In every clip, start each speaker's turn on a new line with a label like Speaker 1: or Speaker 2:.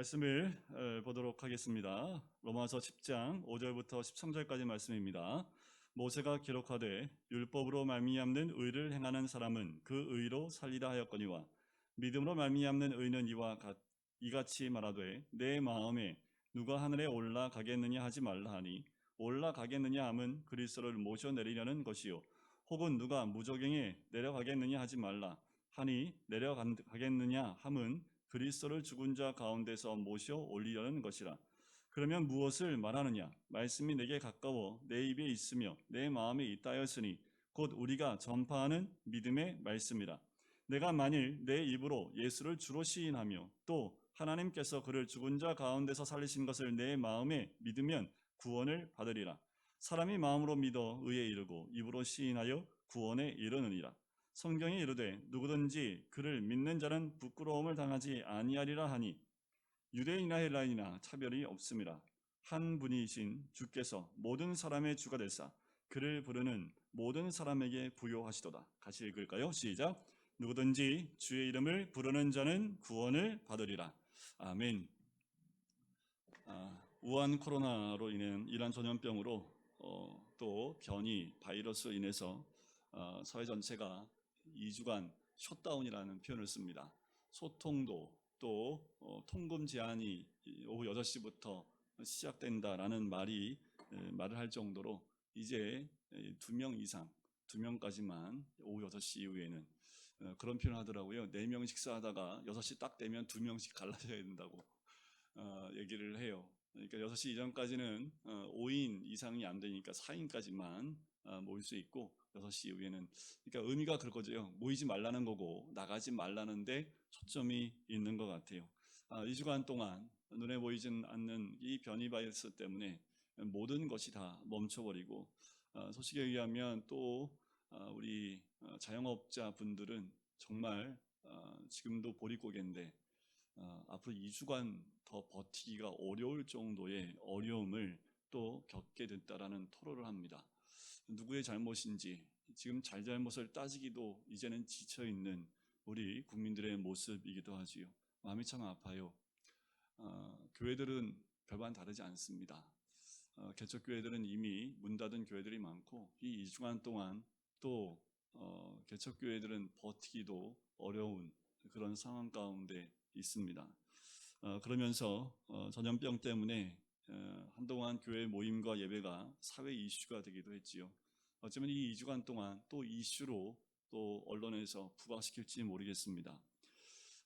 Speaker 1: 말씀을 보도록 하겠습니다. 로마서 10장 5절부터 13절까지 말씀입니다. 모세가 기록하되 율법으로 말미암는 의를 행하는 사람은 그 의로 살리라 하였거니와 믿음으로 말미암는 의는 이같이 말하되 내 마음에 누가 하늘에 올라가겠느냐 하지 말라 하니 올라가겠느냐 함은 그리스도를 모셔내리려는 것이요 혹은 누가 무저갱에 내려가겠느냐 하지 말라 하니 내려가겠느냐 함은 그리스도를 죽은 자 가운데서 모셔 올리려는 것이라. 그러면 무엇을 말하느냐? 말씀이 내게 가까워 내 입에 있으며 내 마음에 있다 하였으니 곧 우리가 전파하는 믿음의 말씀이라. 내가 만일 내 입으로 예수를 주로 시인하며 또 하나님께서 그를 죽은 자 가운데서 살리신 것을 내 마음에 믿으면 구원을 받으리라. 사람이 마음으로 믿어 의에 이르고 입으로 시인하여 구원에 이르느니라. 성경이 이르되 누구든지 그를 믿는 자는 부끄러움을 당하지 아니하리라 하니 유대인이나 헬라인이나 차별이 없음이라. 한 분이신 주께서 모든 사람의 주가 되사 그를 부르는 모든 사람에게 부요하시도다. 같이 읽을까요? 시작. 누구든지 주의 이름을 부르는 자는 구원을 받으리라. 아멘. 우한 코로나로 인한 이란 전염병으로 또 변이 바이러스로 인해서 사회 전체가 2주간 셧다운이라는 표현을 씁니다. 소통도 또 통금 제한이 오후 6시부터 시작된다라는 말을 할 정도로 이제 2명 이상, 2명까지만 오후 6시 이후에는 그런 표현을 하더라고요. 4명 식사하다가 6시 딱 되면 2명씩 갈라져야 된다고 얘기를 해요. 그러니까 6시 이전까지는 5인 이상이 안 되니까 4인까지만 모일 수 있고 6시 이후에는, 그러니까 의미가 그거죠. 모이지 말라는 거고 나가지 말라는데 초점이 있는 것 같아요. 2주간 동안 눈에 보이진 않는 이 변이 바이러스 때문에 모든 것이 다 멈춰버리고 소식에 의하면 또 우리 자영업자 분들은 정말 지금도 보릿고개인데 앞으로 2주간 더 버티기가 어려울 정도의 어려움을 또 겪게 됐다라는 토로를 합니다. 누구의 잘못인지 지금 잘잘못을 따지기도 이제는 지쳐있는 우리 국민들의 모습이기도 하지요. 마음이 참 아파요. 교회들은 별반 다르지 않습니다. 개척교회들은 이미 문 닫은 교회들이 많고 이 2주간 동안 또 개척교회들은 버티기도 어려운 그런 상황 가운데 있습니다. 그러면서 전염병 때문에 한동안 교회 모임과 예배가 사회 이슈가 되기도 했지요. 어쩌면 이 2주간 동안 또 이슈로 또 언론에서 부각시킬지 모르겠습니다.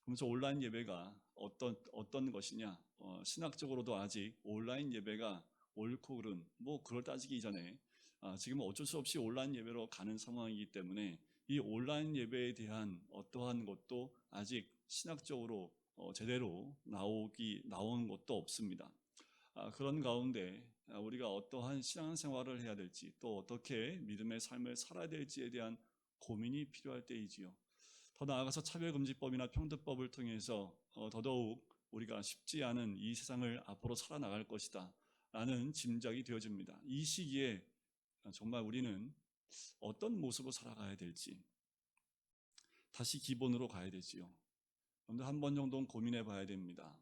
Speaker 1: 그러면서 온라인 예배가 어떤 것이냐? 신학적으로도 아직 온라인 예배가 옳고 그른 그걸 따지기 이전에 지금 어쩔 수 없이 온라인 예배로 가는 상황이기 때문에 이 온라인 예배에 대한 어떠한 것도 아직 신학적으로 제대로 나온 것도 없습니다. 그런 가운데 우리가 어떠한 신앙생활을 해야 될지 또 어떻게 믿음의 삶을 살아야 될지에 대한 고민이 필요할 때이지요. 더 나아가서 차별금지법이나 평등법을 통해서 더더욱 우리가 쉽지 않은 이 세상을 앞으로 살아나갈 것이다 라는 짐작이 되어집니다. 이 시기에 정말 우리는 어떤 모습으로 살아가야 될지 다시 기본으로 가야 되지요. 여러분들 한 번 정도는 고민해 봐야 됩니다.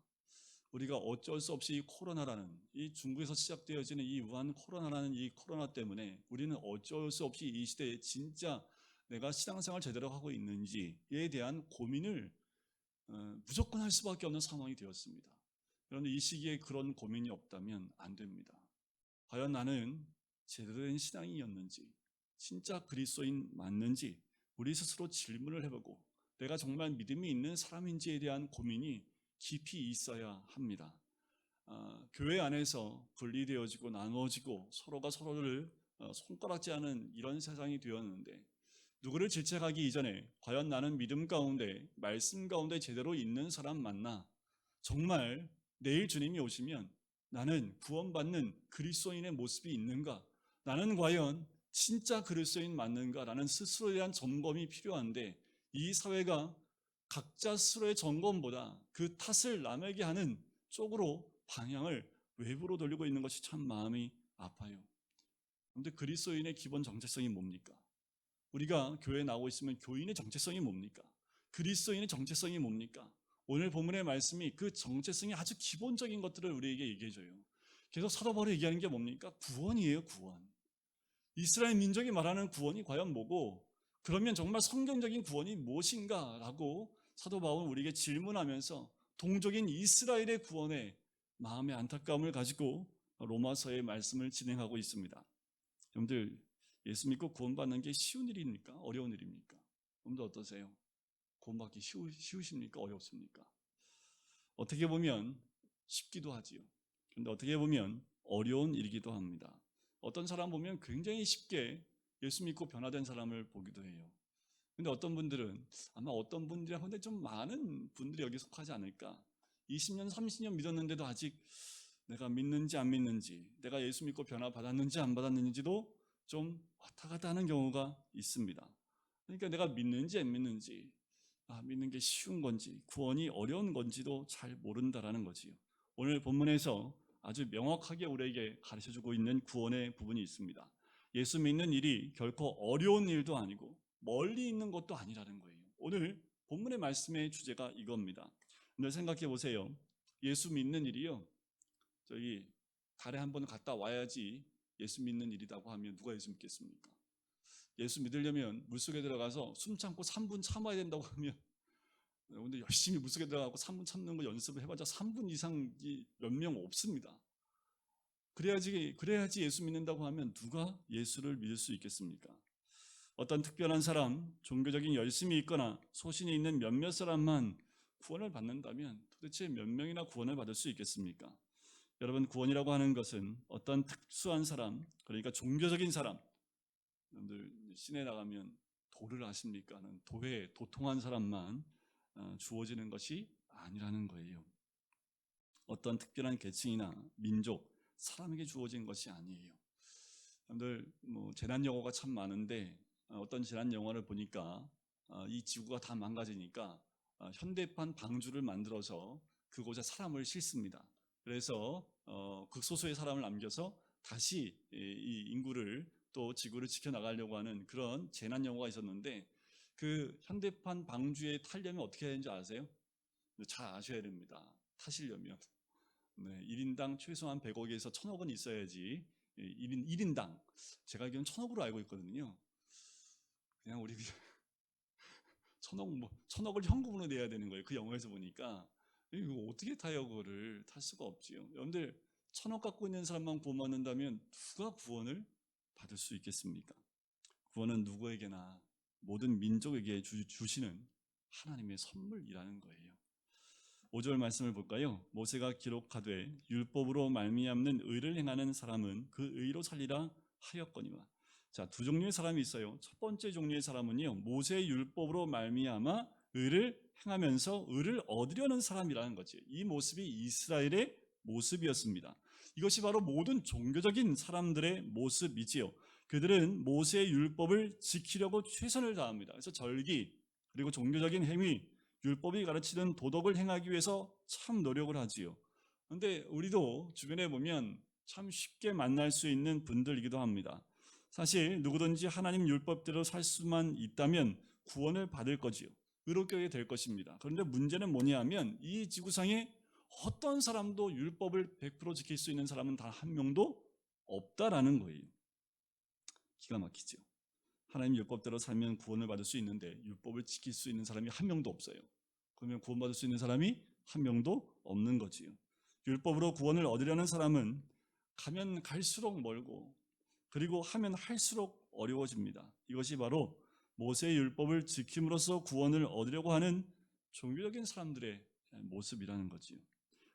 Speaker 1: 우리가 어쩔 수 없이 코로나라는 이 중국에서 시작되어지는 이 우한 코로나라는 이 코로나 때문에 우리는 어쩔 수 없이 이 시대에 진짜 내가 신앙생활 제대로 하고 있는지에 대한 고민을 무조건 할 수밖에 없는 상황이 되었습니다. 그런데 이 시기에 그런 고민이 없다면 안 됩니다. 과연 나는 제대로 된 신앙이었는지 진짜 그리스도인 맞는지 우리 스스로 질문을 해보고 내가 정말 믿음이 있는 사람인지에 대한 고민이 깊이 있어야 합니다. 교회 안에서 분리되어지고 나누어지고 서로가 서로를 손가락질하는 이런 세상이 되었는데 누구를 질책하기 이전에 과연 나는 믿음 가운데 말씀 가운데 제대로 있는 사람 맞나? 정말 내일 주님이 오시면 나는 구원받는 그리스도인의 모습이 있는가? 나는 과연 진짜 그리스도인 맞는가라는 스스로에 대한 점검이 필요한데 이 사회가 각자 스스로의 점검보다 그 탓을 남에게 하는 쪽으로 방향을 외부로 돌리고 있는 것이 참 마음이 아파요. 그런데 그리스도인의 기본 정체성이 뭡니까? 우리가 교회에 나오고 있으면 교인의 정체성이 뭡니까? 그리스도인의 정체성이 뭡니까? 오늘 본문의 말씀이 그 정체성의 아주 기본적인 것들을 우리에게 얘기해줘요. 계속 사도 바울이 얘기하는 게 뭡니까? 구원이에요, 구원. 이스라엘 민족이 말하는 구원이 과연 뭐고, 그러면 정말 성경적인 구원이 무엇인가? 라고 사도 바울은 우리에게 질문하면서 동족인 이스라엘의 구원에 마음의 안타까움을 가지고 로마서의 말씀을 진행하고 있습니다. 여러분들, 예수 믿고 구원받는 게 쉬운 일입니까? 어려운 일입니까? 여러분들 어떠세요? 구원받기 쉬우십니까? 어렵습니까? 어떻게 보면 쉽기도 하지요. 그런데 어떻게 보면 어려운 일이기도 합니다. 어떤 사람 보면 굉장히 쉽게 예수 믿고 변화된 사람을 보기도 해요. 근데 어떤 분들은 아마 어떤 분들이 한데 좀 많은 분들이 여기 속하지 않을까? 20년, 30년 믿었는데도 아직 내가 믿는지 안 믿는지, 내가 예수 믿고 변화 받았는지 안 받았는지도 좀 왔다 갔다 하는 경우가 있습니다. 그러니까 내가 믿는지 안 믿는지, 믿는 게 쉬운 건지, 구원이 어려운 건지도 잘 모른다라는 거지요. 오늘 본문에서 아주 명확하게 우리에게 가르쳐주고 있는 구원의 부분이 있습니다. 예수 믿는 일이 결코 어려운 일도 아니고 멀리 있는 것도 아니라는 거예요. 오늘 본문의 말씀의 주제가 이겁니다. 근데 생각해 보세요. 예수 믿는 일이요, 저기 달에 한 번 갔다 와야지 예수 믿는 일이라고 하면 누가 예수 믿겠습니까? 예수 믿으려면 물속에 들어가서 숨 참고 3분 참아야 된다고 하면, 근데 열심히 물속에 들어가고 3분 참는 거 연습을 해봤자 3분 이상이 몇 명 없습니다. 그래야지 예수 믿는다고 하면 누가 예수를 믿을 수 있겠습니까? 어떤 특별한 사람, 종교적인 열심이 있거나 소신이 있는 몇몇 사람만 구원을 받는다면 도대체 몇 명이나 구원을 받을 수 있겠습니까? 여러분, 구원이라고 하는 것은 어떤 특수한 사람, 그러니까 종교적인 사람, 여러분들 시내 나가면 도를 아십니까? 도에 도통한 사람만 주어지는 것이 아니라는 거예요. 어떤 특별한 계층이나 민족, 사람에게 주어진 것이 아니에요. 여러분들 재난 영화가 참 많은데 어떤 재난 영화를 보니까 이 지구가 다 망가지니까 현대판 방주를 만들어서 그곳에 사람을 싣습니다. 그래서 극소수의 사람을 남겨서 다시 이 인구를 또 지구를 지켜나가려고 하는 그런 재난 영화가 있었는데, 그 현대판 방주에 타려면 어떻게 해야 되는지 아세요? 잘 아셔야 됩니다. 타시려면 1인당 최소한 100억에서 1000억은 있어야지. 1인당 제가 알기로는 1000억으로 알고 있거든요. 그냥 우리 1000억을 현금으로 내야 되는 거예요. 그 영화에서 보니까. 이거 어떻게 타요? 그거를 탈 수가 없지요. 여러분들, 1000억 갖고 있는 사람만 구원받는다면 누가 구원을 받을 수 있겠습니까? 구원은 누구에게나 모든 민족에게 주시는 하나님의 선물이라는 거예요. 5절 말씀을 볼까요? 모세가 기록하되 율법으로 말미암는 의를 행하는 사람은 그 의로 살리라 하였거니와. 자, 두 종류의 사람이 있어요. 첫 번째 종류의 사람은요, 모세의 율법으로 말미암아 의를 행하면서 의를 얻으려는 사람이라는 거지. 이 모습이 이스라엘의 모습이었습니다. 이것이 바로 모든 종교적인 사람들의 모습이지요. 그들은 모세의 율법을 지키려고 최선을 다합니다. 그래서 절기, 그리고 종교적인 행위, 율법이 가르치는 도덕을 행하기 위해서 참 노력을 하지요. 그런데 우리도 주변에 보면 참 쉽게 만날 수 있는 분들이기도 합니다. 사실 누구든지 하나님 율법대로 살 수만 있다면 구원을 받을 거지요. 의롭게 될 것입니다. 그런데 문제는 뭐냐면 이 지구상에 어떤 사람도 율법을 100% 지킬 수 있는 사람은 단 한 명도 없다라는 거예요. 기가 막히죠. 하나님 율법대로 살면 구원을 받을 수 있는데 율법을 지킬 수 있는 사람이 한 명도 없어요. 그러면 구원받을 수 있는 사람이 한 명도 없는 거지요. 율법으로 구원을 얻으려는 사람은 가면 갈수록 멀고, 그리고 하면 할수록 어려워집니다. 이것이 바로 모세의 율법을 지킴으로써 구원을 얻으려고 하는 종교적인 사람들의 모습이라는 거지요.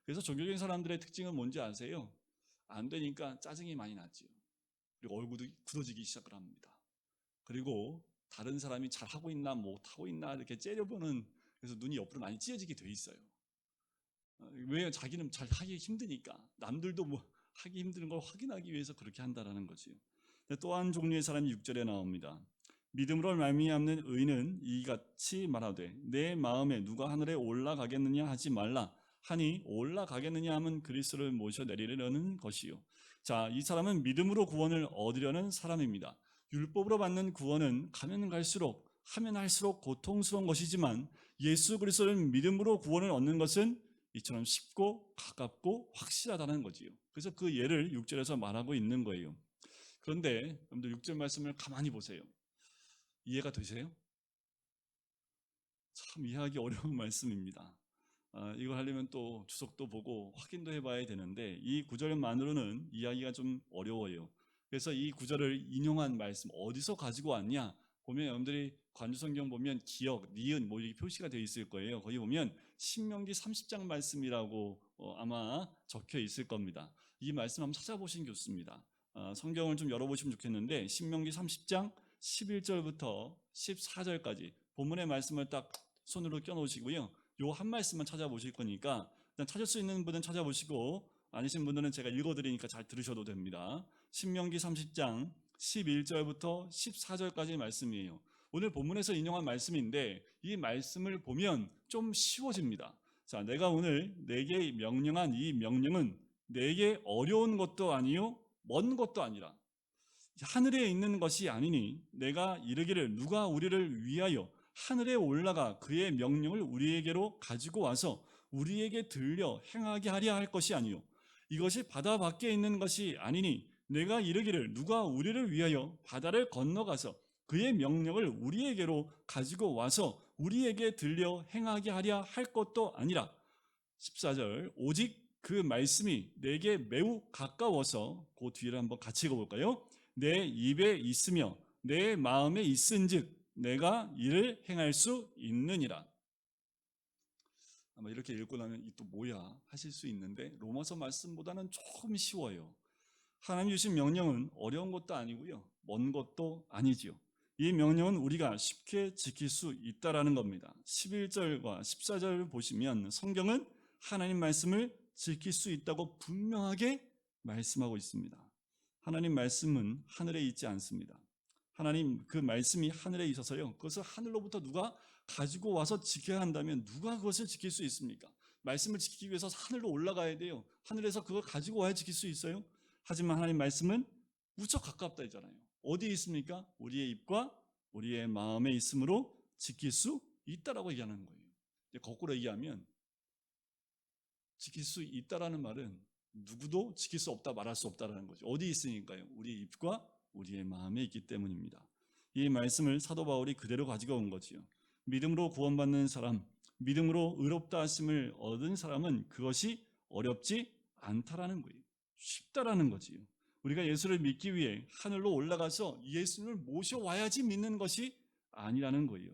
Speaker 1: 그래서 종교적인 사람들의 특징은 뭔지 아세요? 안 되니까 짜증이 많이 나지요. 그리고 얼굴도 굳어지기 시작을 합니다. 그리고 다른 사람이 잘하고 있나 못하고 있나 이렇게 째려보는, 그래서 눈이 옆으로 많이 찢어지게 돼 있어요. 왜? 자기는 잘 하기 힘드니까. 남들도 하기 힘든 걸 확인하기 위해서 그렇게 한다라는 거지요. 또 한 종류의 사람이 6절에 나옵니다. 믿음으로 말미암는 의는 이같이 말하되 내 마음에 누가 하늘에 올라가겠느냐 하지 말라 하니, 올라가겠느냐 하면 그리스도를 모셔 내리려는 것이요. 자, 이 사람은 믿음으로 구원을 얻으려는 사람입니다. 율법으로 받는 구원은 가면 갈수록, 하면 할수록 고통스러운 것이지만 예수 그리스도를 믿음으로 구원을 얻는 것은 이처럼 쉽고 가깝고 확실하다는 거지요. 그래서 그 예를 6절에서 말하고 있는 거예요. 그런데 여러분들 6절 말씀을 가만히 보세요. 이해가 되세요? 참 이해하기 어려운 말씀입니다. 이거 하려면 또 주석도 보고 확인도 해봐야 되는데 이 구절만으로는 이해하기가 좀 어려워요. 그래서 이 구절을 인용한 말씀 어디서 가지고 왔냐 보면 여러분들이 관주성경 보면 기역, 니은 뭐 이렇게 표시가 되어 있을 거예요. 거기 보면 신명기 30장 말씀이라고 아마 적혀 있을 겁니다. 이 말씀 한번 찾아보시는 게 좋습니다. 성경을 좀 열어보시면 좋겠는데 신명기 30장 11절부터 14절까지 본문의 말씀을 딱 손으로 껴놓으시고요. 요 한 말씀만 찾아보실 거니까 일단 찾을 수 있는 분은 찾아보시고 아니신 분들은 제가 읽어드리니까 잘 들으셔도 됩니다. 신명기 30장 11절부터 14절까지의 말씀이에요. 오늘 본문에서 인용한 말씀인데 이 말씀을 보면 좀 쉬워집니다. 자, 내가 오늘 내게 명령한 이 명령은 내게 어려운 것도 아니요 먼 것도 아니라 하늘에 있는 것이 아니니 내가 이르기를 누가 우리를 위하여 하늘에 올라가 그의 명령을 우리에게로 가지고 와서 우리에게 들려 행하게 하려 할 것이 아니요 이것이 바다 밖에 있는 것이 아니니 내가 이르기를 누가 우리를 위하여 바다를 건너가서 그의 명령을 우리에게로 가지고 와서 우리에게 들려 행하게 하려 할 것도 아니라 14절 오직 그 말씀이 내게 매우 가까워서 그 뒤를 한번 같이 읽어볼까요? 내 입에 있으며 내 마음에 있은즉 내가 이를 행할 수 있느니라. 아마 이렇게 읽고 나면 이 또 뭐야 하실 수 있는데 로마서 말씀보다는 조금 쉬워요. 하나님 주신 명령은 어려운 것도 아니고요 먼 것도 아니지요. 이 명령은 우리가 쉽게 지킬 수 있다라는 겁니다. 11절과 14절을 보시면 성경은 하나님 말씀을 지킬 수 있다고 분명하게 말씀하고 있습니다. 하나님 말씀은 하늘에 있지 않습니다. 하나님 그 말씀이 하늘에 있어서요 그것을 하늘로부터 누가 가지고 와서 지켜야 한다면 누가 그것을 지킬 수 있습니까? 말씀을 지키기 위해서 하늘로 올라가야 돼요. 하늘에서 그걸 가지고 와야 지킬 수 있어요. 하지만 하나님 말씀은 무척 가깝다 했잖아요. 어디에 있습니까? 우리의 입과 우리의 마음에 있으므로 지킬 수 있다라고 얘기하는 거예요. 거꾸로 얘기하면 지킬 수 있다라는 말은 누구도 지킬 수 없다 말할 수 없다라는 거죠. 어디에 있으니까요? 우리의 입과 우리의 마음에 있기 때문입니다. 이 말씀을 사도 바울이 그대로 가지고 온 거지요. 믿음으로 구원받는 사람, 믿음으로 의롭다 하심을 얻은 사람은 그것이 어렵지 않다라는 거예요. 쉽다라는 거지요. 우리가 예수를 믿기 위해 하늘로 올라가서 예수님을 모셔와야지 믿는 것이 아니라는 거예요.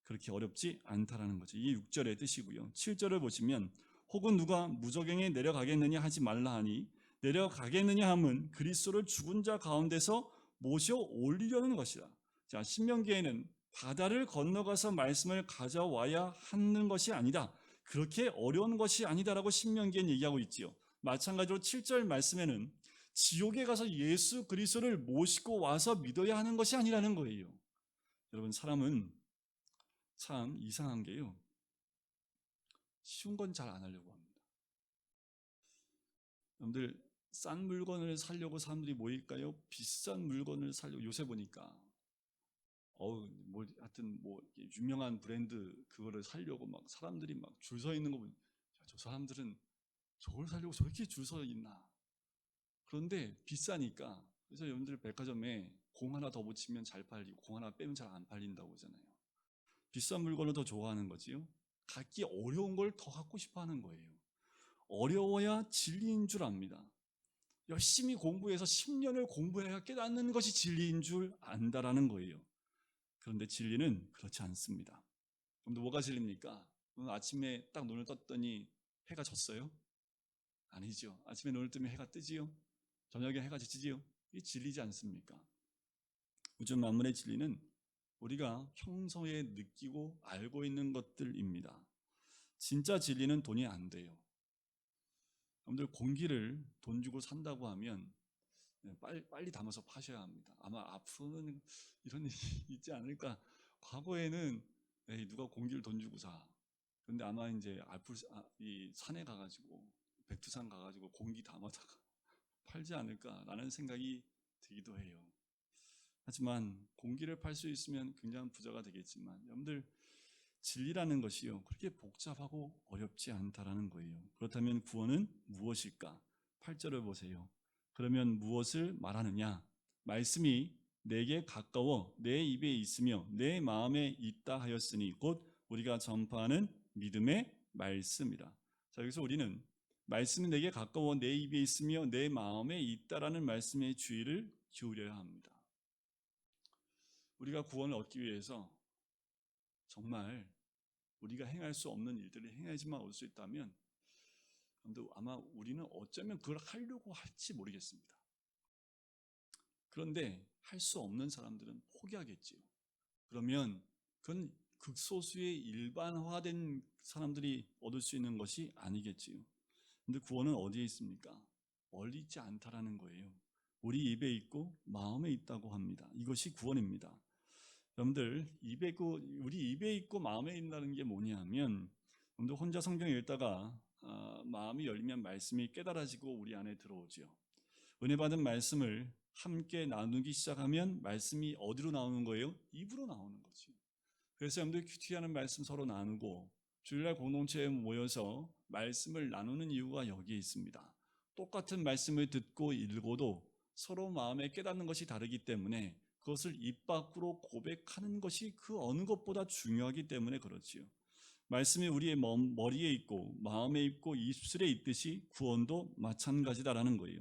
Speaker 1: 그렇게 어렵지 않다라는 거죠. 이 6절의 뜻이고요. 7절을 보시면 혹은 누가 무저갱에 내려가겠느냐 하지 말라 하니 내려가겠느냐 함은 그리스도를 죽은 자 가운데서 모셔 올리려는 것이다. 자, 신명기에는 바다를 건너가서 말씀을 가져와야 하는 것이 아니다. 그렇게 어려운 것이 아니다라고 신명기에는 얘기하고 있지요. 마찬가지로 7절 말씀에는 지옥에 가서 예수 그리스도를 모시고 와서 믿어야 하는 것이 아니라는 거예요. 여러분 사람은 참 이상한 게요. 쉬운 건 잘 안 하려고 합니다. 여러분들 싼 물건을 사려고 사람들이 모일까요? 비싼 물건을 사려고 요새 보니까 뭐 하여튼 뭐 유명한 브랜드 그거를 사려고 막 사람들이 막 줄 서 있는 거 보면 저 사람들은 저걸 사려고 저렇게 줄 서 있나? 그런데 비싸니까 그래서 여러분들 백화점에 공 하나 더 붙이면 잘 팔리고 공 하나 빼면 잘 안 팔린다고 하잖아요. 비싼 물건을 더 좋아하는 거지요. 갖기 어려운 걸 더 갖고 싶어 하는 거예요. 어려워야 진리인 줄 압니다. 열심히 공부해서 10년을 공부해야 깨닫는 것이 진리인 줄 안다라는 거예요. 그런데 진리는 그렇지 않습니다. 그럼 뭐가 진리입니까? 오늘 아침에 딱 눈을 떴더니 해가 졌어요? 아니죠. 아침에 눈을 뜨면 해가 뜨지요? 저녁에 해가 지치지요? 이게 진리지 않습니까? 우주 만물의 진리는 우리가 평소에 느끼고 알고 있는 것들입니다. 진짜 진리는 돈이 안 돼요. 여러분들 공기를 돈 주고 산다고 하면 빨리 담아서 파셔야 합니다. 아마 앞으로는 이런 일이 있지 않을까. 과거에는 누가 공기를 돈 주고 사. 그런데 아마 이제 이 산에 가가지고 백두산 가가지고 공기 담아다가 팔지 않을까라는 생각이 들기도 해요. 하지만 공기를 팔 수 있으면 굉장한 부자가 되겠지만 여러분들 진리라는 것이요, 그렇게 복잡하고 어렵지 않다라는 거예요. 그렇다면 구원은 무엇일까? 8절을 보세요. 그러면 무엇을 말하느냐? 말씀이 내게 가까워 내 입에 있으며 내 마음에 있다 하였으니 곧 우리가 전파하는 믿음의 말씀이라. 자, 여기서 우리는 말씀이 내게 가까워 내 입에 있으며 내 마음에 있다라는 말씀에 주의를 기울여야 합니다. 우리가 구원을 얻기 위해서 정말 우리가 행할 수 없는 일들을 행해야지만 얻을 수 있다면, 아마 우리는 어쩌면 그걸 하려고 할지 모르겠습니다. 그런데 할 수 없는 사람들은 포기하겠지요. 그러면 그건 극소수의 일반화된 사람들이 얻을 수 있는 것이 아니겠지요. 근데 구원은 어디에 있습니까? 멀리 있지 않다라는 거예요. 우리 입에 있고 마음에 있다고 합니다. 이것이 구원입니다. 여러분들, 우리 입에 있고 마음에 있다는 게 뭐냐면, 여러분들 혼자 성경 읽다가 마음이 열리면 말씀이 깨달아지고 우리 안에 들어오죠. 은혜 받은 말씀을 함께 나누기 시작하면 말씀이 어디로 나오는 거예요? 입으로 나오는 거죠. 그래서 여러분들 큐티하는 말씀 서로 나누고 주일날 공동체에 모여서 말씀을 나누는 이유가 여기에 있습니다. 똑같은 말씀을 듣고 읽어도 서로 마음에 깨닫는 것이 다르기 때문에 그것을 입 밖으로 고백하는 것이 그 어느 것보다 중요하기 때문에 그렇지요. 말씀이 우리의 머리에 있고 마음에 있고 입술에 있듯이 구원도 마찬가지다라는 거예요.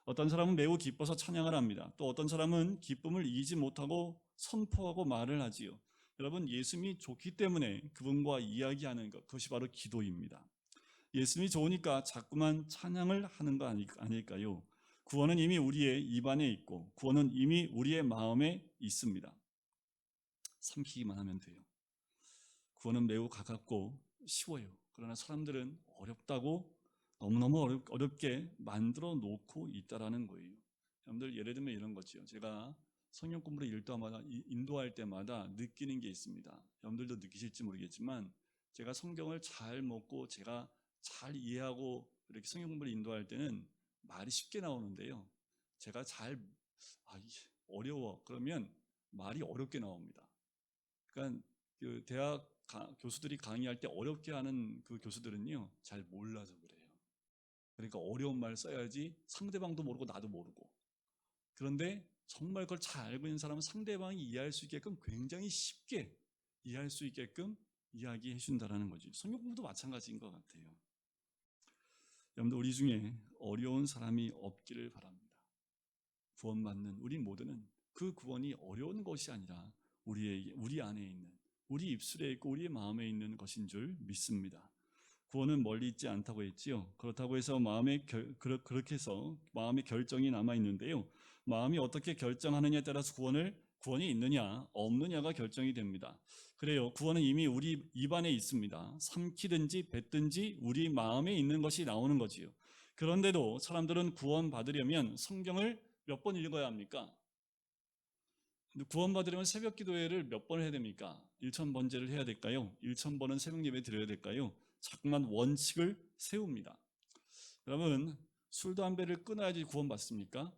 Speaker 1: 어떤 사람은 매우 기뻐서 찬양을 합니다. 또 어떤 사람은 기쁨을 이기지 못하고 선포하고 말을 하지요. 여러분, 예수님이 좋기 때문에 그분과 이야기하는 것, 그것이 바로 기도입니다. 예수님이 좋으니까 자꾸만 찬양을 하는 거 아닐까요? 구원은 이미 우리의 입안에 있고 구원은 이미 우리의 마음에 있습니다. 삼키기만 하면 돼요. 구원은 매우 가깝고 쉬워요. 그러나 사람들은 어렵다고 너무너무 어렵게 만들어 놓고 있다라는 거예요. 여러분들, 예를 들면 이런 거죠. 제가 성경 공부를 인도할 때마다 느끼는 게 있습니다. 여러분들도 느끼실지 모르겠지만 제가 성경을 잘 먹고 제가 잘 이해하고 이렇게 성경 공부를 인도할 때는 말이 쉽게 나오는데요. 제가 어려워 그러면 말이 어렵게 나옵니다. 그러니까 그 대학 교수들이 강의할 때 어렵게 하는 그 교수들은요, 잘 몰라서 그래요. 그러니까 어려운 말 써야지 상대방도 모르고 나도 모르고. 그런데 정말 그걸 잘 알고 있는 사람은 상대방이 이해할 수 있게끔 굉장히 쉽게 이해할 수 있게끔 이야기해 준다라는 거죠. 성경 공부도 마찬가지인 것 같아요. 여러분들, 우리 중에 어려운 사람이 없기를 바랍니다. 구원받는 우리 모두는 그 구원이 어려운 것이 아니라 우리 안에 있는, 우리 입술에 있고 우리의 마음에 있는 것인 줄 믿습니다. 구원은 멀리 있지 않다고 했지요. 그렇다고 해서 그렇게 해서 마음의 결정이 남아 있는데요. 마음이 어떻게 결정하느냐에 따라서 구원이 있느냐 없느냐가 결정이 됩니다. 그래요. 구원은 이미 우리 입안에 있습니다. 삼키든지 뱉든지 우리 마음에 있는 것이 나오는 거지요. 그런데도 사람들은 구원 받으려면 성경을 몇 번 읽어야 합니까? 구원 받으려면 새벽 기도회를 몇 번 해야 됩니까? 1000번째를 해야 될까요? 1000번은 새벽 예배 드려야 될까요? 자꾸만 원칙을 세웁니다. 여러분, 술 담배를 끊어야지 구원 받습니까?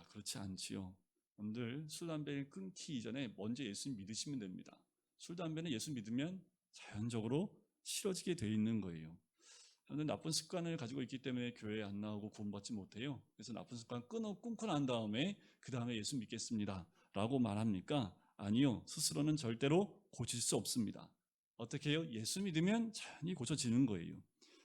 Speaker 1: 그렇지 않지요. 여러분들, 술 담배를 끊기 이전에 먼저 예수 믿으시면 됩니다. 술 담배는 예수 믿으면 자연적으로 싫어지게 돼 있는 거예요. 저는 나쁜 습관을 가지고 있기 때문에 교회에 안 나오고 구원받지 못해요. 그래서 나쁜 습관 끊고 난 다음에 그 다음에 예수 믿겠습니다 라고 말합니까? 아니요. 스스로는 절대로 고칠 수 없습니다. 어떻게 해요? 예수 믿으면 자연히 고쳐지는 거예요.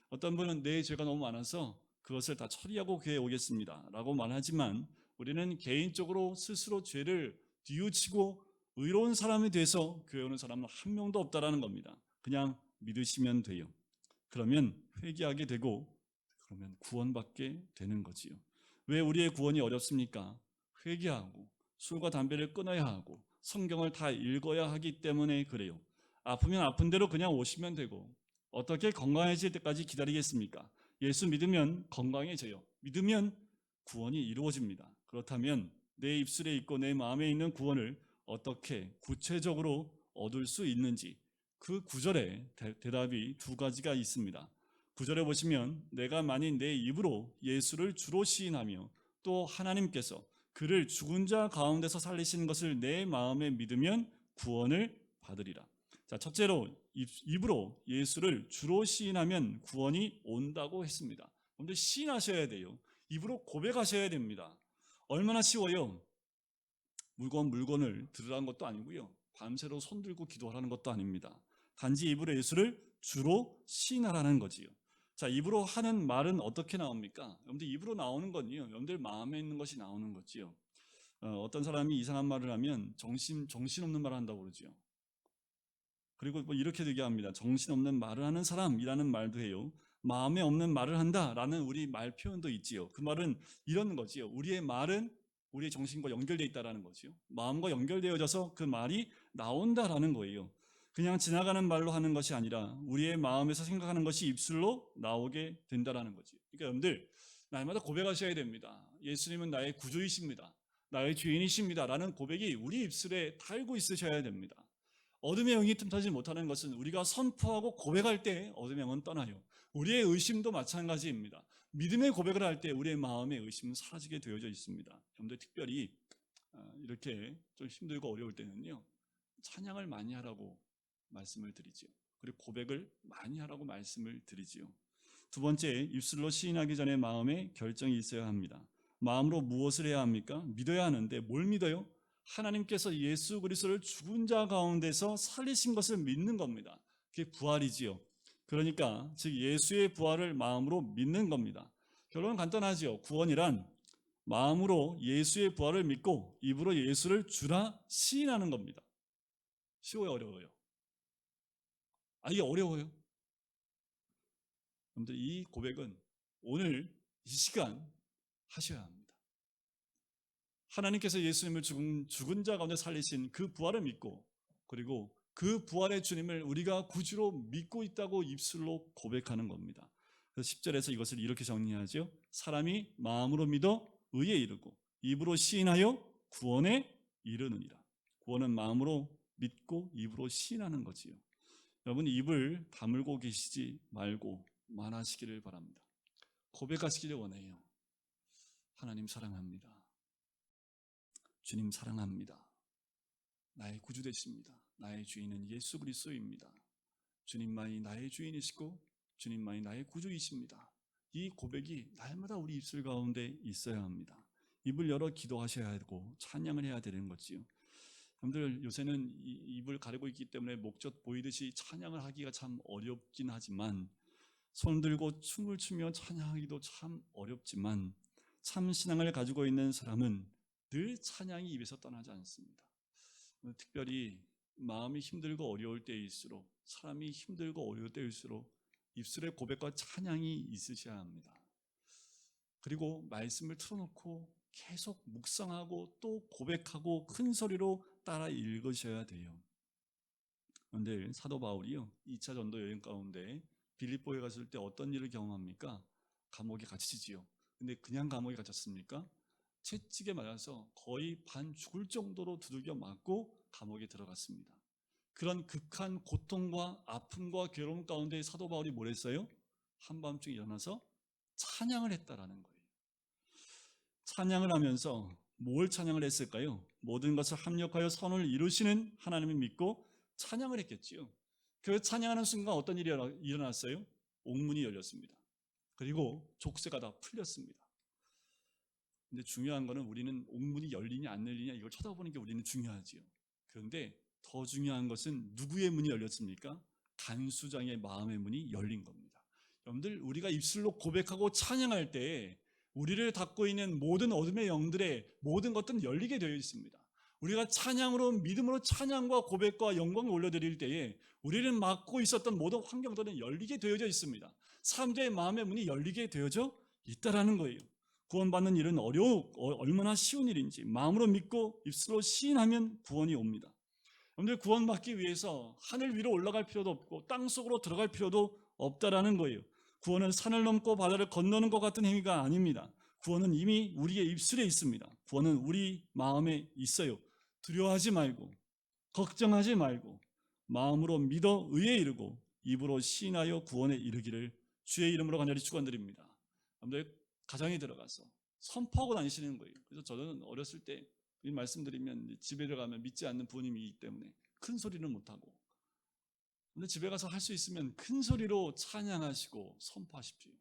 Speaker 1: 어떤 분은 내 죄가 너무 많아서 그것을 다 처리하고 교회에 오겠습니다 라고 말하지만, 우리는 개인적으로 스스로 죄를 뉘우치고 의로운 사람이 돼서 교회 오는 사람은 한 명도 없다라는 겁니다. 그냥 믿으시면 돼요. 그러면 회개하게 되고 그러면 구원받게 되는 거지요. 왜 우리의 구원이 어렵습니까? 회개하고 술과 담배를 끊어야 하고 성경을 다 읽어야 하기 때문에 그래요. 아프면 아픈 대로 그냥 오시면 되고, 어떻게 건강해질 때까지 기다리겠습니까? 예수 믿으면 건강해져요. 믿으면 구원이 이루어집니다. 그렇다면 내 입술에 있고 내 마음에 있는 구원을 어떻게 구체적으로 얻을 수 있는지, 그 구절에 대답이 두 가지가 있습니다. 구절에 보시면 내가 만일 내 입으로 예수를 주로 시인하며 또 하나님께서 그를 죽은 자 가운데서 살리신 것을 내 마음에 믿으면 구원을 받으리라. 자, 첫째로 입으로 예수를 주로 시인하면 구원이 온다고 했습니다. 먼저 시인하셔야 돼요. 입으로 고백하셔야 됩니다. 얼마나 쉬워요? 무거운 물건을 들으라는 것도 아니고요. 밤새로 손들고 기도하라는 것도 아닙니다. 단지 입으로 예수를 주로 시인하라는 거지요. 자, 입으로 하는 말은 어떻게 나옵니까? 여러분들 입으로 나오는 건요, 여러분들 마음에 있는 것이 나오는 거지요. 어떤 사람이 이상한 말을 하면 정신없는 말을 한다고 그러죠. 그리고 뭐 이렇게 얘기합니다. 정신없는 말을 하는 사람이라는 말도 해요. 마음에 없는 말을 한다라는 우리 말 표현도 있지요. 그 말은 이런 거지요. 우리의 말은 우리의 정신과 연결되어 있다라는 거지요. 마음과 연결되어져서 그 말이 나온다라는 거예요. 그냥 지나가는 말로 하는 것이 아니라 우리의 마음에서 생각하는 것이 입술로 나오게 된다라는 거지요. 그러니까 여러분들 날마다 고백하셔야 됩니다. 예수님은 나의 구주이십니다. 나의 주인이십니다. 라는 고백이 우리 입술에 달고 있으셔야 됩니다. 어둠의 영이 틈타지 못하는 것은 우리가 선포하고 고백할 때 어둠의 영은 떠나요. 우리의 의심도 마찬가지입니다. 믿음의 고백을 할 때 우리의 마음의 의심은 사라지게 되어져 있습니다. 여러분들 특별히 이렇게 좀 힘들고 어려울 때는요, 찬양을 많이 하라고 말씀을 드리지요. 그리고 고백을 많이 하라고 말씀을 드리지요. 두 번째, 입술로 시인하기 전에 마음에 결정이 있어야 합니다. 마음으로 무엇을 해야 합니까? 믿어야 하는데 뭘 믿어요? 하나님께서 예수 그리스도를 죽은 자 가운데서 살리신 것을 믿는 겁니다. 그게 부활이지요. 그러니까 즉 예수의 부활을 마음으로 믿는 겁니다. 결론은 간단하지요. 구원이란 마음으로 예수의 부활을 믿고 입으로 예수를 주라 시인하는 겁니다. 쉬워요, 어려워요? 이게 어려워요. 여러분들 이 고백은 오늘 이 시간 하셔야 합니다. 하나님께서 예수님을 죽은 자 가운데 살리신 그 부활을 믿고, 그리고 그 부활의 주님을 우리가 구주로 믿고 있다고 입술로 고백하는 겁니다. 그래서 10절에서 이것을 이렇게 정리하죠. 사람이 마음으로 믿어 의에 이르고 입으로 시인하여 구원에 이르느니라. 구원은 마음으로 믿고 입으로 시인하는 거지요. 여러분 입을 다물고 계시지 말고 말하시기를 바랍니다. 고백하시기를 원해요. 하나님 사랑합니다. 주님 사랑합니다. 나의 구주 되십니다. 나의 주인은 예수 그리스도입니다. 주님만이 나의 주인이시고 주님만이 나의 구주이십니다. 이 고백이 날마다 우리 입술 가운데 있어야 합니다. 입을 열어 기도하셔야 하고 찬양을 해야 되는 거지요. 여러분들 요새는 입을 가리고 있기 때문에 목젖 보이듯이 찬양을 하기가 참 어렵긴 하지만, 손 들고 춤을 추며 찬양하기도 참 어렵지만, 참 신앙을 가지고 있는 사람은 늘 찬양이 입에서 떠나지 않습니다. 특별히 마음이 힘들고 어려울 때일수록, 사람이 힘들고 어려울 때일수록 입술에 고백과 찬양이 있으셔야 합니다. 그리고 말씀을 틀어놓고 계속 묵상하고 또 고백하고 큰 소리로 따라 읽으셔야 돼요. 그런데 사도 바울이요, 2차 전도 여행 가운데 빌립보에 갔을 때 어떤 일을 경험합니까? 감옥에 갇히지요. 근데 그냥 감옥에 갇혔습니까? 채찍에 맞아서 거의 반 죽을 정도로 두들겨 맞고 감옥에 들어갔습니다. 그런 극한 고통과 아픔과 괴로움 가운데 사도 바울이 뭘 했어요? 한밤중에 일어나서 찬양을 했다라는 거예요. 찬양을 하면서 뭘 찬양을 했을까요? 모든 것을 합력하여 선을 이루시는 하나님을 믿고 찬양을 했겠지요. 그 찬양하는 순간 어떤 일이 일어났어요? 옥문이 열렸습니다. 그리고 족쇄가 다 풀렸습니다. 근데 중요한 거는 우리는 옥문이 열리냐 안 열리냐 이걸 쳐다보는 게 우리는 중요하지요. 그런데 더 중요한 것은 누구의 문이 열렸습니까? 간수장의 마음의 문이 열린 겁니다. 여러분들 우리가 입술로 고백하고 찬양할 때 우리를 닫고 있는 모든 어둠의 영들의 모든 것들은 열리게 되어 있습니다. 우리가 찬양으로 믿음으로 찬양과 고백과 영광을 올려드릴 때에 우리를 막고 있었던 모든 환경들은 열리게 되어져 있습니다. 사람들의 마음의 문이 열리게 되어져 있다라는 거예요. 구원받는 일은 얼마나 쉬운 일인지 마음으로 믿고 입술로 시인하면 구원이 옵니다. 여러분들 구원받기 위해서 하늘 위로 올라갈 필요도 없고 땅 속으로 들어갈 필요도 없다라는 거예요. 구원은 산을 넘고 바다를 건너는 것 같은 행위가 아닙니다. 구원은 이미 우리의 입술에 있습니다. 구원은 우리 마음에 있어요. 두려워하지 말고 걱정하지 말고 마음으로 믿어 의에 이르고 입으로 시인하여 구원에 이르기를 주의 이름으로 간절히 축원드립니다. 여러분들 가정에 들어가서 선포하고 다니시는 거예요. 그래서 저는 어렸을 때 이 말씀드리면 집에 들어가면 믿지 않는 부모님이기 때문에 큰 소리는 못하고 근데 집에 가서 할 수 있으면 큰 소리로 찬양하시고 선포하십시오.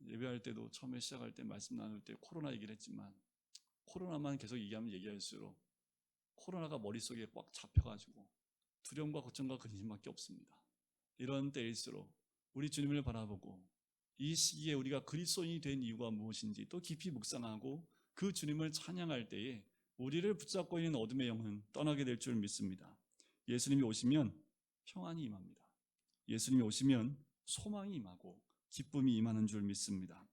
Speaker 1: 예배할 때도 처음에 시작할 때 말씀 나눌 때 코로나 얘기를 했지만 코로나만 계속 얘기하면 얘기할수록 코로나가 머릿속에 꽉 잡혀가지고 두려움과 걱정과 근심밖에 없습니다. 이런 때일수록 우리 주님을 바라보고 이 시기에 우리가 그리스도인이 된 이유가 무엇인지 또 깊이 묵상하고 그 주님을 찬양할 때에 우리를 붙잡고 있는 어둠의 영은 떠나게 될 줄 믿습니다. 예수님이 오시면 평안이 임합니다. 예수님이 오시면 소망이 임하고 기쁨이 임하는 줄 믿습니다.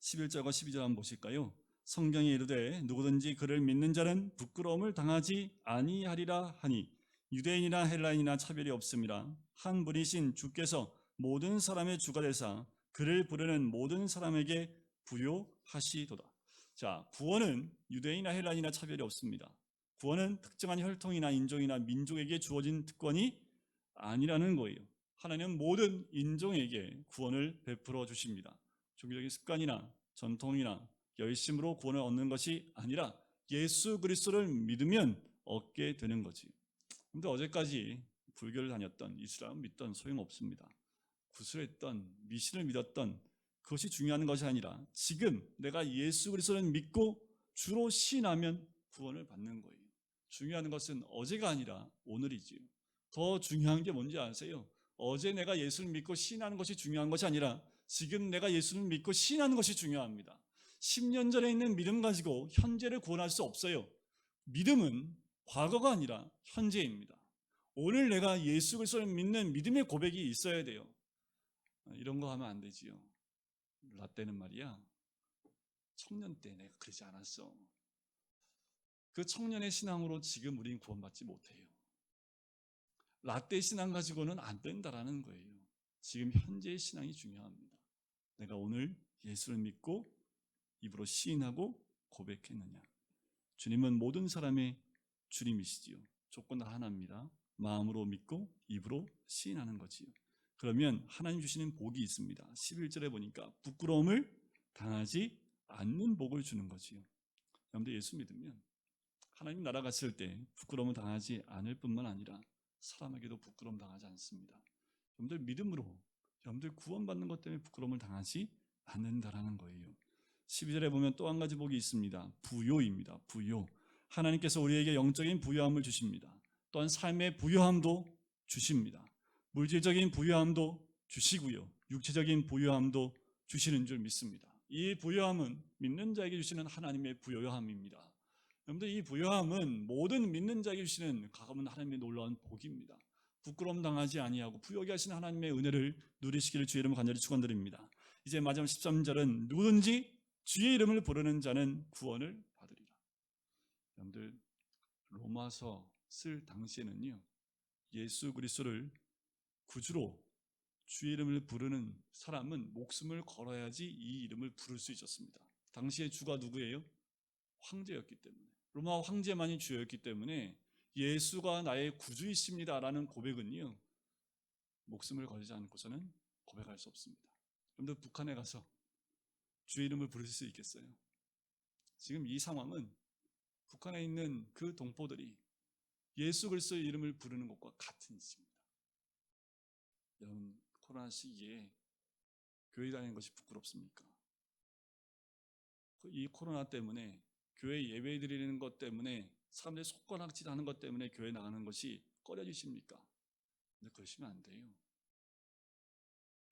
Speaker 1: 11절과 12절 한번 보실까요? 성경에 이르되 누구든지 그를 믿는 자는 부끄러움을 당하지 아니하리라 하니 유대인이나 헬라인이나 차별이 없음이라. 한 분이신 주께서 모든 사람의 주가 되사 그를 부르는 모든 사람에게 부요하시도다. 자, 구원은 유대인이나 헬라인이나 차별이 없습니다. 구원은 특정한 혈통이나 인종이나 민족에게 주어진 특권이 아니라는 거예요. 하나님은 모든 인종에게 구원을 베풀어 주십니다. 종교적인 습관이나 전통이나 열심으로 구원을 얻는 것이 아니라 예수 그리스도를 믿으면 얻게 되는 거지. 근데 어제까지 불교를 다녔던 이슬람 믿던 소용없습니다. 구슬했던 미신을 믿었던 그것이 중요한 것이 아니라 지금 내가 예수 그리스도를 믿고 주로 시인하면 구원을 받는 거예요. 중요한 것은 어제가 아니라 오늘이지요. 더 중요한 게 뭔지 아세요? 어제 내가 예수를 믿고 시인하는 것이 중요한 것이 아니라 지금 내가 예수를 믿고 시인하는 것이 중요합니다. 10년 전에 있는 믿음 가지고 현재를 구원할 수 없어요. 믿음은 과거가 아니라 현재입니다. 오늘 내가 예수 그리스도를 믿는 믿음의 고백이 있어야 돼요. 이런 거 하면 안 되지요. 라떼는 말이야, 청년 때 내가 그러지 않았어. 그 청년의 신앙으로 지금 우린 구원받지 못해요. 라떼 신앙 가지고는 안 된다라는 거예요. 지금 현재의 신앙이 중요합니다. 내가 오늘 예수를 믿고 입으로 시인하고 고백했느냐. 주님은 모든 사람의 주님이시지요. 조건 하나입니다. 마음으로 믿고 입으로 시인하는 거지요. 그러면 하나님 주시는 복이 있습니다. 11절에 보니까 부끄러움을 당하지 않는 복을 주는 거지요. 여러분들 예수 믿으면 하나님 나라 갔을 때 부끄러움을 당하지 않을 뿐만 아니라 사람에게도 부끄러움 당하지 않습니다. 여러분들 믿음으로 여러분들 구원받는 것 때문에 부끄러움을 당하지 않는다라는 거예요. 12절에 보면 또 한 가지 복이 있습니다. 부요입니다. 부요. 하나님께서 우리에게 영적인 부요함을 주십니다. 또한 삶의 부요함도 주십니다. 물질적인 부요함도 주시고요. 육체적인 부요함도 주시는 줄 믿습니다. 이 부요함은 믿는 자에게 주시는 하나님의 부요함입니다. 여러분들 이 부요함은 모든 믿는 자에게 주시는 가감은 하나님의 놀라운 복입니다. 부끄러움 당하지 아니하고 부요하게 하시는 하나님의 은혜를 누리시기를 주의 이름으로 간절히 축원드립니다. 이제 마지막 13절은 누구든지 주의 이름을 부르는 자는 구원을 받으리라. 여러분들 로마서 쓸 당시에는요, 예수 그리스도를 구주로 주의 이름을 부르는 사람은 목숨을 걸어야지 이 이름을 부를 수 있었습니다. 당시의 주가 누구예요? 황제였기 때문에, 로마 황제만이 주였기 때문에 예수가 나의 구주이십니다라는 고백은요, 목숨을 걸지 않고서는 고백할 수 없습니다. 여러분들 북한에 가서 주의 이름을 부를 수 있겠어요? 지금 이 상황은 북한에 있는 그 동포들이 예수 그리스도의 이름을 부르는 것과 같은 일입니다. 여러분 코로나 시기에 교회 다니는 것이 부끄럽습니까? 이 코로나 때문에 교회 예배 드리는 것 때문에 사람들이 손가락질하는 것 때문에 교회 나가는 것이 꺼려지십니까? 근데 그러시면 안 돼요.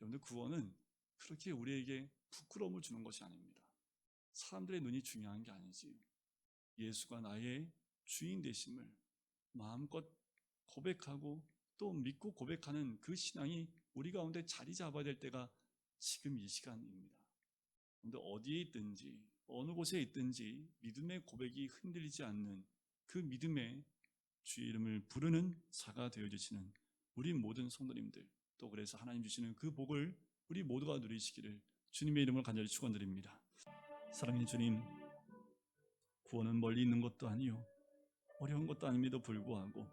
Speaker 1: 여러분들 구원은 그렇게 우리에게 부끄러움을 주는 것이 아닙니다. 사람들의 눈이 중요한 게 아니지. 예수가 나의 주인 되심을 마음껏 고백하고 또 믿고 고백하는 그 신앙이 우리 가운데 자리 잡아야 될 때가 지금 이 시간입니다. 그런데 어디에 있든지 어느 곳에 있든지 믿음의 고백이 흔들리지 않는 그 믿음의 주의 이름을 부르는 자가 되어주시는 우리 모든 성도님들, 또 그래서 하나님 주시는 그 복을 우리 모두가 누리시기를 주님의 이름을 간절히 축원드립니다. 사랑하는 주님, 구원은 멀리 있는 것도 아니요 어려운 것도 아님에도 불구하고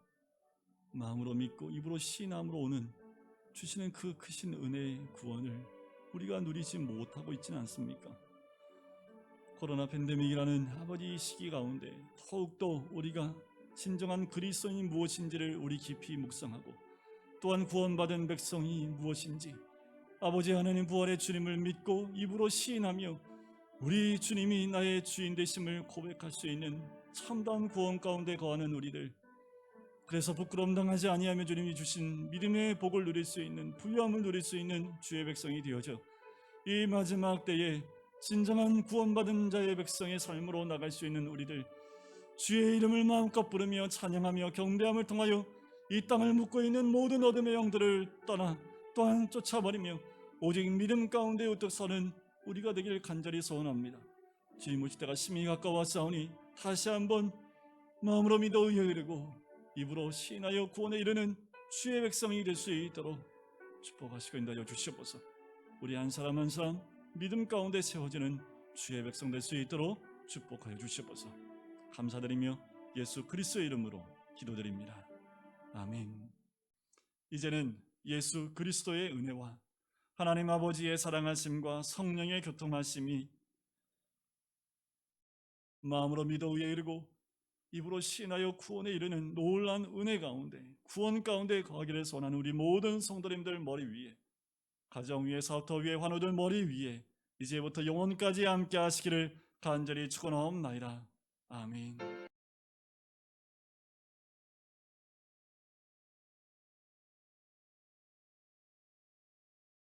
Speaker 1: 마음으로 믿고 입으로 시인함으로 오는 주시는 그 크신 은혜의 구원을 우리가 누리지 못하고 있지는 않습니까? 코로나 팬데믹이라는 아버지 시기 가운데 더욱더 우리가 진정한 그리스도인이 무엇인지를 우리 깊이 묵상하고 또한 구원받은 백성이 무엇인지 아버지 하나님 부활의 주님을 믿고 입으로 시인하며 우리 주님이 나의 주인 되심을 고백할 수 있는 참다운 구원 가운데 거하는 우리들, 그래서 부끄러움 당하지 아니하며 주님이 주신 믿음의 복을 누릴 수 있는 부유함을 누릴 수 있는 주의 백성이 되어져 이 마지막 때에 진정한 구원받은 자의 백성의 삶으로 나갈 수 있는 우리들, 주의 이름을 마음껏 부르며 찬양하며 경배함을 통하여 이 땅을 묻고 있는 모든 어둠의 영들을 떠나 또한 쫓아버리며 오직 믿음 가운데 우뚝 서는 우리가 되길 간절히 소원합니다. 주님 오실 때가 심히 가까웠사오니 다시 한번 마음으로 믿어 의에 이르고 입으로 시인하여 구원에 이르는 주의 백성이 될 수 있도록 축복하시고 인도하여 주시옵소서. 우리 한 사람 한 사람 믿음 가운데 세워지는 주의 백성 될 수 있도록 축복하여 주시옵소서. 감사드리며 예수 그리스도의 이름으로 기도드립니다. 아멘. 이제는 예수 그리스도의 은혜와 하나님 아버지의 사랑하심과 성령의 교통하심이 마음으로 믿어 의에 이르고 입으로 시인하여 구원에 이르는 놀라운 은혜 가운데 구원 가운데 거하기를 소원하는 우리 모든 성도님들 머리 위에, 가정 위에, 사업터 위에, 환우들 머리 위에 이제부터 영원까지 함께 하시기를 간절히 축원하옵나이다. 아멘.